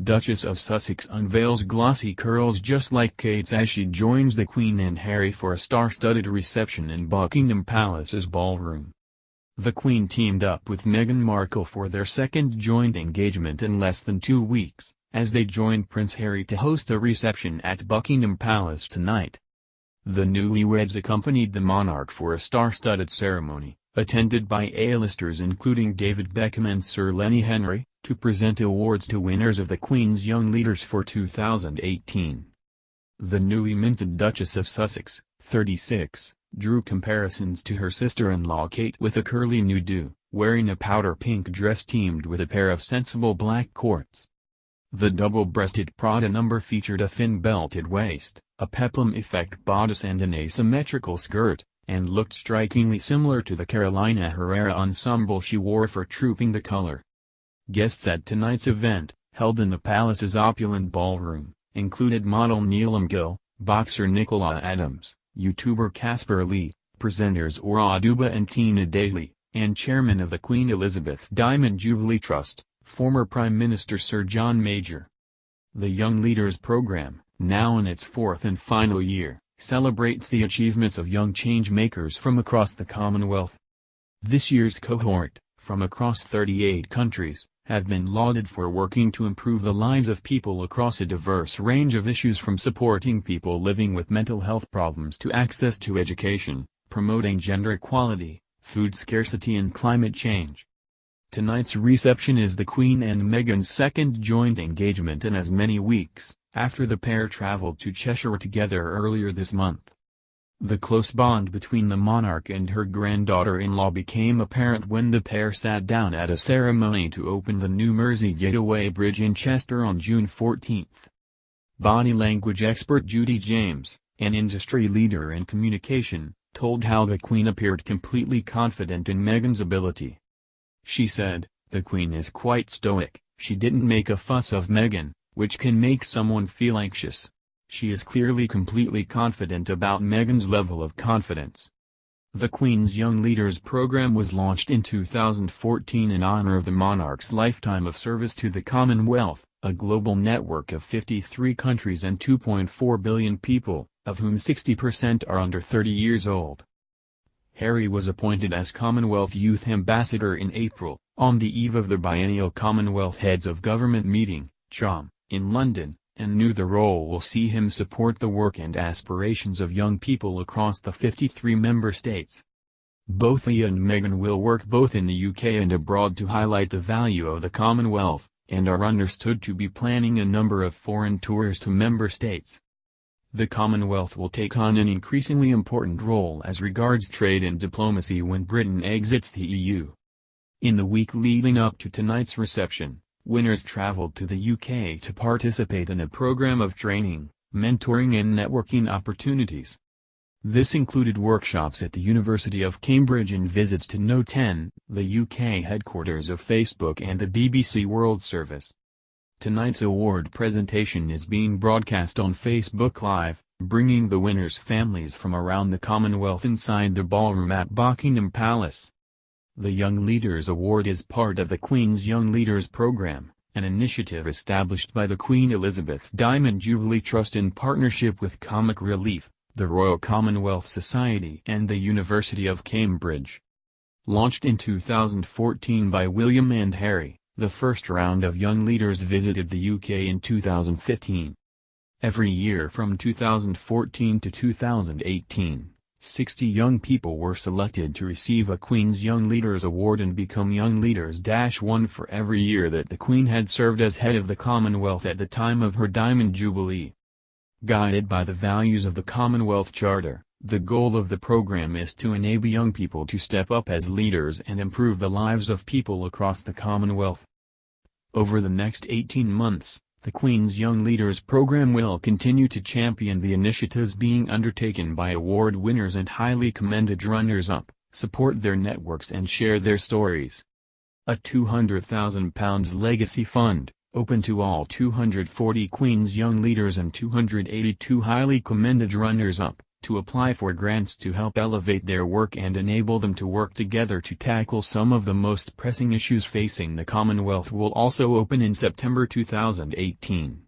Duchess of Sussex unveils glossy curls just like Kate's as she joins the Queen and Harry for a star-studded reception in Buckingham Palace's ballroom. The Queen teamed up with Meghan Markle for their second joint engagement in less than 2 weeks, as they joined Prince Harry to host a reception at Buckingham Palace tonight. The newlyweds accompanied the monarch for a star-studded ceremony, attended by A-listers including David Beckham and Sir Lenny Henry, to present awards to winners of the Queen's Young Leaders for 2018. The newly minted Duchess of Sussex, 36, drew comparisons to her sister-in-law Kate with a curly new-do, wearing a powder pink dress teamed with a pair of sensible black cords. The double-breasted Prada number featured a thin belted waist, a peplum effect bodice and an asymmetrical skirt, and looked strikingly similar to the Carolina Herrera ensemble she wore for Trooping the Color. Guests at tonight's event, held in the palace's opulent ballroom, included model Neelam Gill, boxer Nicola Adams, YouTuber Casper Lee, presenters Aura Duba and Tina Daly, and chairman of the Queen Elizabeth Diamond Jubilee Trust, former Prime Minister Sir John Major. The Young Leaders program, now in its 4th and final year, celebrates the achievements of young change-makers from across the Commonwealth. This year's cohort, from across 38 countries, have been lauded for working to improve the lives of people across a diverse range of issues from supporting people living with mental health problems to access to education, promoting gender equality, food scarcity and climate change. Tonight's reception is the Queen and Meghan's second joint engagement in as many weeks, after the pair traveled to Cheshire together earlier this month. The close bond between the monarch and her granddaughter-in-law became apparent when the pair sat down at a ceremony to open the new Mersey Gateway Bridge in Chester on June 14. Body language expert Judy James, an industry leader in communication, told how the Queen appeared completely confident in Meghan's ability. She said, "The Queen is quite stoic, she didn't make a fuss of Meghan, which can make someone feel anxious. She is clearly completely confident about Meghan's level of confidence." The Queen's Young Leaders program was launched in 2014 in honor of the monarch's lifetime of service to the Commonwealth, a global network of 53 countries and 2.4 billion people, of whom 60% are under 30 years old. Harry was appointed as Commonwealth Youth Ambassador in April, on the eve of the biennial Commonwealth Heads of Government meeting, CHOM, in London, and knew the role will see him support the work and aspirations of young people across the 53 member states. Both he and Meghan will work both in the UK and abroad to highlight the value of the Commonwealth, and are understood to be planning a number of foreign tours to member states. The Commonwealth will take on an increasingly important role as regards trade and diplomacy when Britain exits the EU. In the week leading up to tonight's reception, winners traveled to the UK to participate in a program of training, mentoring and networking opportunities. This included workshops at the University of Cambridge and visits to No 10, the UK headquarters of Facebook and the BBC World Service. Tonight's award presentation is being broadcast on Facebook Live, bringing the winners' families from around the Commonwealth inside the ballroom at Buckingham Palace. The Young Leaders Award is part of the Queen's Young Leaders program, an initiative established by the Queen Elizabeth Diamond Jubilee Trust in partnership with Comic Relief, the Royal Commonwealth Society and the University of Cambridge. Launched in 2014 by William and Harry, the first round of Young Leaders visited the UK in 2015. Every year from 2014 to 2018, 60 young people were selected to receive a Queen's Young Leaders Award and become Young Leaders-1 for every year that the Queen had served as head of the Commonwealth at the time of her Diamond Jubilee. Guided by the values of the Commonwealth Charter, the goal of the program is to enable young people to step up as leaders and improve the lives of people across the Commonwealth. Over the next 18 months, the Queen's Young Leaders program will continue to champion the initiatives being undertaken by award winners and highly commended runners-up, support their networks and share their stories. A £200,000 legacy fund, open to all 240 Queen's Young Leaders and 282 highly commended runners-up, to apply for grants to help elevate their work and enable them to work together to tackle some of the most pressing issues facing the Commonwealth will also open in September 2018.